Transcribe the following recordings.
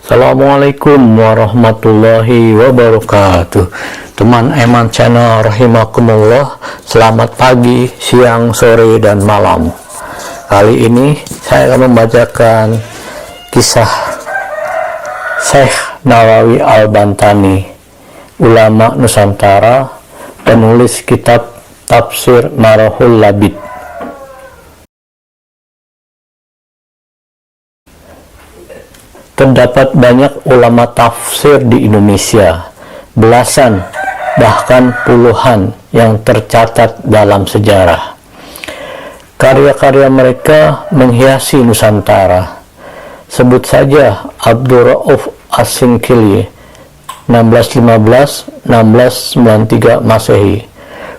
Assalamualaikum warahmatullahi wabarakatuh. Teman Eman Channel rahimakumullah. Selamat pagi, siang, sore, dan malam. Kali ini saya akan membacakan kisah Syekh Nawawi Al-Bantani, ulama Nusantara, penulis kitab Tafsir Marahul Labid. Terdapat banyak ulama tafsir di Indonesia, belasan bahkan puluhan yang tercatat dalam sejarah. Karya-karya mereka menghiasi Nusantara. Sebut saja Abdul Rauf As-Singkili 1615-1693 Masehi,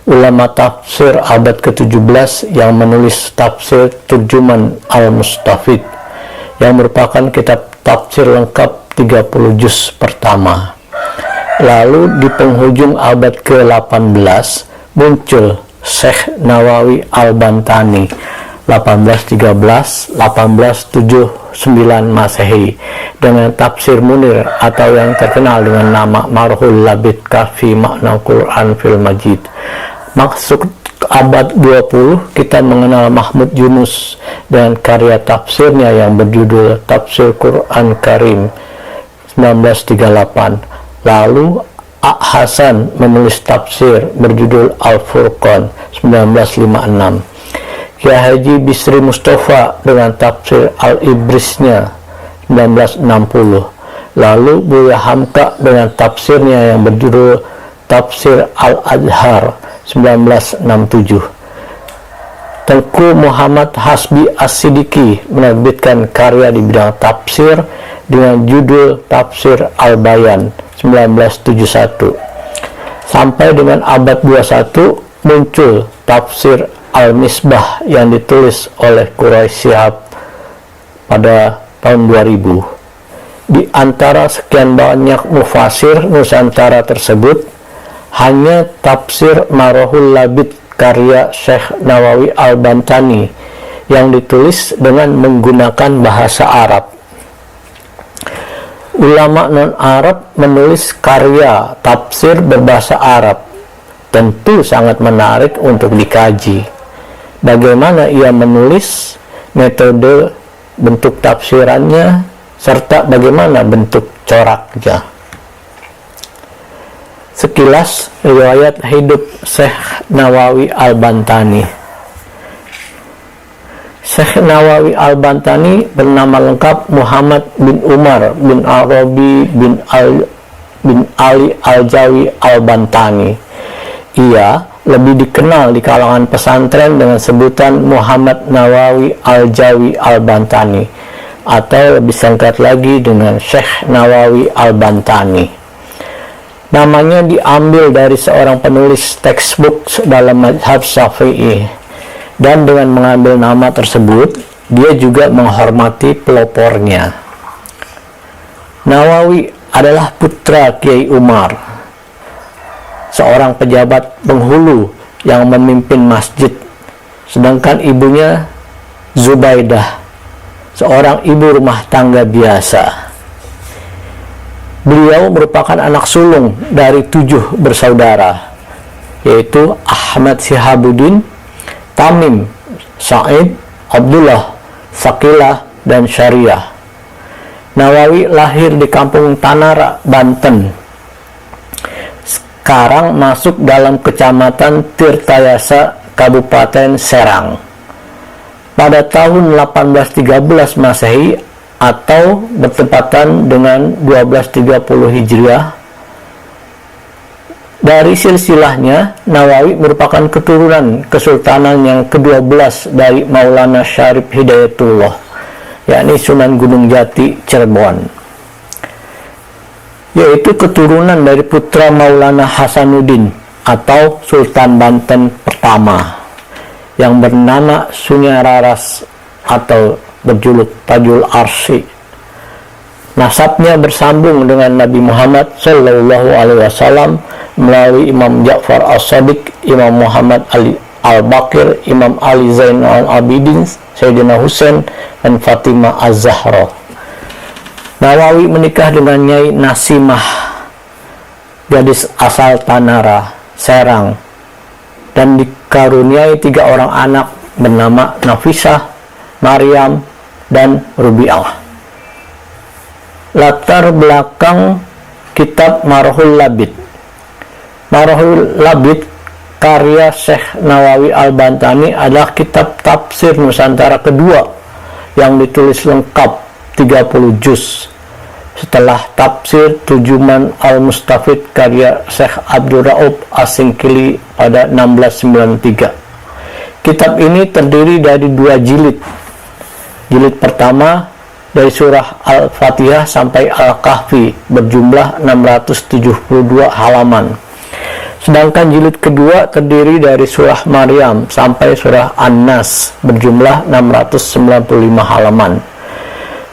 ulama tafsir abad ke-17 yang menulis tafsir Turjuman Al-Mustafid yang merupakan kitab tafsir lengkap 30 juz pertama. Lalu di penghujung abad ke-18 muncul Syekh Nawawi Al-Bantani 1813-1879 Masehi dengan tafsir Munir atau yang terkenal dengan nama Marahul Labid Kafi Makna Quran fil Majid. Masuk abad 20 kita mengenal Mahmud Yunus dan karya tafsirnya yang berjudul Tafsir Quran Karim 1938. Lalu A. Hasan menulis tafsir berjudul Al-Furqan 1956. Kiai Haji Bisri Mustafa dengan tafsir Al-Ibrisnya 1960. Lalu Buya Hamka dengan tafsirnya yang berjudul Tafsir Al-Azhar 1967. Tengku Muhammad Hasbi As-Siddiqi menerbitkan karya di bidang tafsir dengan judul Tafsir Al-Bayan 1971. Sampai dengan abad 21 muncul Tafsir Al-Misbah yang ditulis oleh Quraisy Shihab pada tahun 2000. Di antara sekian banyak mufasir Nusantara tersebut, hanya tafsir Marahul Labid karya Syekh Nawawi Al-Bantani yang ditulis dengan menggunakan bahasa Arab. Ulama non-Arab menulis karya tafsir berbahasa Arab tentu sangat menarik untuk dikaji. Bagaimana ia menulis, metode bentuk tafsirannya, serta bagaimana bentuk coraknya. Sekilas riwayat hidup Syekh Nawawi Al-Bantani. Syekh Nawawi Al-Bantani bernama lengkap Muhammad bin Umar bin Arabi bin Ali Al-Jawi Al-Bantani. Ia lebih dikenal di kalangan pesantren dengan sebutan Muhammad Nawawi Al-Jawi Al-Bantani, atau lebih singkat lagi dengan Syekh Nawawi Al-Bantani. Namanya diambil dari seorang penulis textbook dalam mazhab Syafi'i, dan dengan mengambil nama tersebut dia juga menghormati pelopornya. Nawawi adalah putra Kiai Umar, seorang pejabat penghulu yang memimpin masjid, sedangkan ibunya Zubaidah, seorang ibu rumah tangga biasa. Beliau merupakan anak sulung dari 7 bersaudara, yaitu Ahmad Shihabuddin, Tamim, Sa'id, Abdullah, Sakilah, dan Syariah. Nawawi lahir di kampung Tanara, Banten. Sekarang masuk dalam kecamatan Tirtayasa, Kabupaten Serang. Pada tahun 1813 Masehi atau bertepatan dengan 1230 Hijriah. Dari silsilahnya, Nawawi merupakan keturunan kesultanan yang ke-12 dari Maulana Syarif Hidayatullah, yakni Sunan Gunung Jati, Cirebon, yaitu keturunan dari putra Maulana Hasanuddin atau Sultan Banten pertama yang bernama Sunyararas atau berjuluk Tajul Arsy. Nasabnya bersambung dengan Nabi Muhammad Sallallahu Alaihi Wasallam melalui Imam Ja'far As-Sadiq, Imam Muhammad Ali Al-Baqir, Imam Ali Zainal Abidin, Sayyidina Husain, dan Fatimah Az-Zahra. Nawawi menikah dengan Nyai Nasimah, gadis asal Tanara, Serang, dan dikaruniai 3 orang anak bernama Nafisah, Maryam, dan Rubi'ah. Latar belakang kitab Marhul Labid. Marhul Labid karya Syekh Nawawi Al-Bantani adalah kitab tafsir Nusantara kedua yang ditulis lengkap 30 juz setelah tafsir Tujuman Al-Mustafid karya Syekh Abdul Rauf As-Singkili pada 1693. Kitab ini terdiri dari 2 jilid. Jilid pertama dari surah Al-Fatihah sampai Al-Kahfi berjumlah 672 halaman. Sedangkan jilid kedua terdiri dari surah Maryam sampai surah An-Nas berjumlah 695 halaman.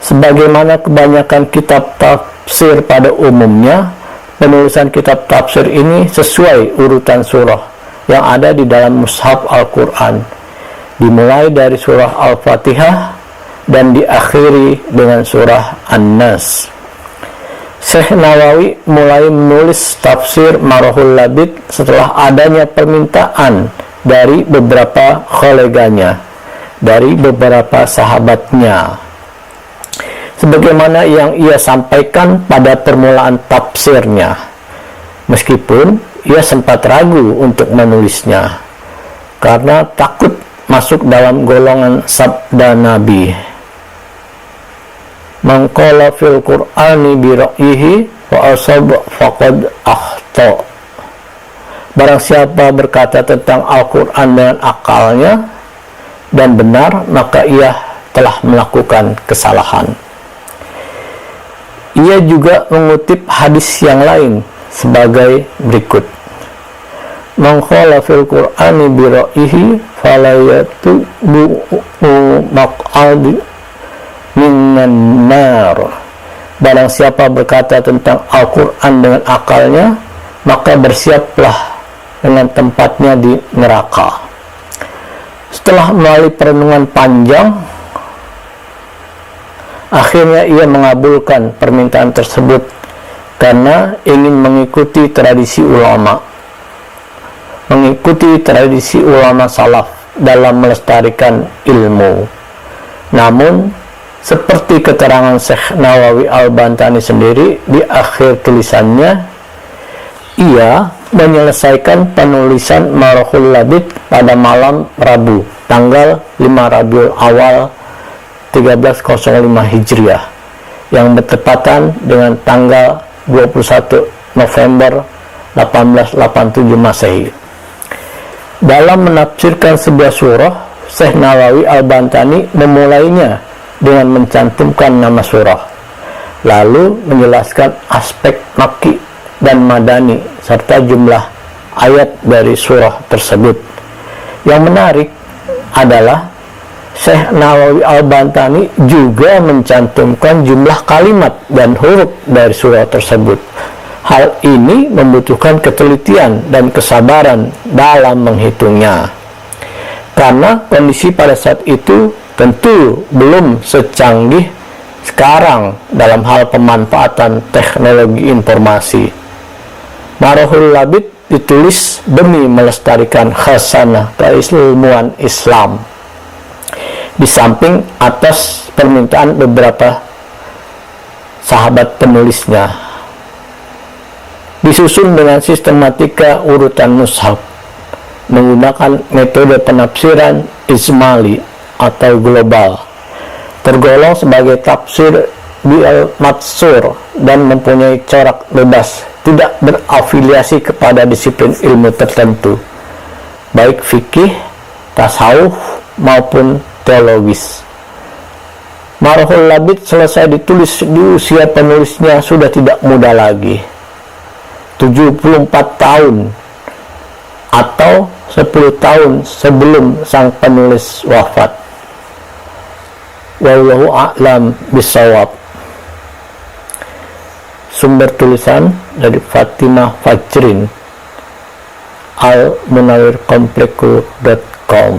Sebagaimana kebanyakan kitab tafsir pada umumnya, penulisan kitab tafsir ini sesuai urutan surah yang ada di dalam mushaf Al-Quran, dimulai dari surah Al-Fatihah dan diakhiri dengan surah An-Nas. Syekh Nawawi mulai menulis tafsir Marhul Labid setelah adanya permintaan dari beberapa koleganya, dari beberapa sahabatnya, sebagaimana yang ia sampaikan pada permulaan tafsirnya, meskipun ia sempat ragu untuk menulisnya karena takut masuk dalam golongan sabda Nabi. Man qala fil Qur'ani bi ra'yihi wa asab faqad akhta. Barang siapa berkata tentang Al-Quran dengan akalnya dan benar, maka ia telah melakukan kesalahan. Ia juga mengutip hadis yang lain sebagai berikut. Man qala fil Qur'ani bi ra'yihi fala yatubu maq'ad minan nar. Barang siapa berkata tentang Al-Quran dengan akalnya, maka bersiaplah dengan tempatnya di neraka. Setelah melalui perenungan panjang, akhirnya ia mengabulkan permintaan tersebut karena ingin mengikuti tradisi ulama salaf dalam melestarikan ilmu. Namun seperti keterangan Syekh Nawawi Al-Bantani sendiri di akhir tulisannya, ia menyelesaikan penulisan Marhul Labid pada malam Rabu, tanggal 5 Rabiul Awal 1305 Hijriah, yang bertepatan dengan tanggal 21 November 1887 Masehi. Dalam menafsirkan sebuah surah, Syekh Nawawi Al-Bantani memulainya dengan mencantumkan nama surah, lalu menjelaskan aspek makki dan madani serta jumlah ayat dari surah tersebut. Yang menarik adalah Syekh Nawawi Al-Bantani juga mencantumkan jumlah kalimat dan huruf dari surah tersebut. Hal ini membutuhkan ketelitian dan kesabaran dalam menghitungnya, karena kondisi pada saat itu tentu belum secanggih sekarang dalam hal pemanfaatan teknologi informasi. Marhul Labid ditulis demi melestarikan khasanah keilmuan Islam, di samping atas permintaan beberapa sahabat penulisnya. Disusun dengan sistematika urutan mushaf, menggunakan metode penafsiran ijmali atau global, tergolong sebagai tafsir bil matsur dan mempunyai corak bebas, tidak berafiliasi kepada disiplin ilmu tertentu, baik fikih, tasawuf maupun teologis. Marhul Labid selesai ditulis di usia penulisnya sudah tidak muda lagi, 74 tahun atau 10 tahun sebelum sang penulis wafat. Wallahu a'lam bisawab. Sumber tulisan dari Fatimah Fajrin, almunawirkompleku.com.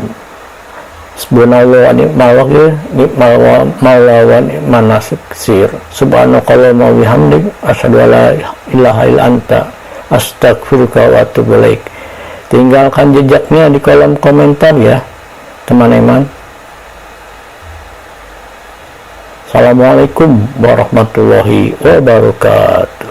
Subhanallah wa ni'mal wakil, ni'mal maula wa ni'man nasir. Subhanakallahumma wa bihamdik, asyhadu an la ilaha illa anta, astaghfiruka wa atubu ilaik. Tinggalkan jejaknya di kolom komentar ya, teman-teman. Assalamualaikum warahmatullahi wabarakatuh.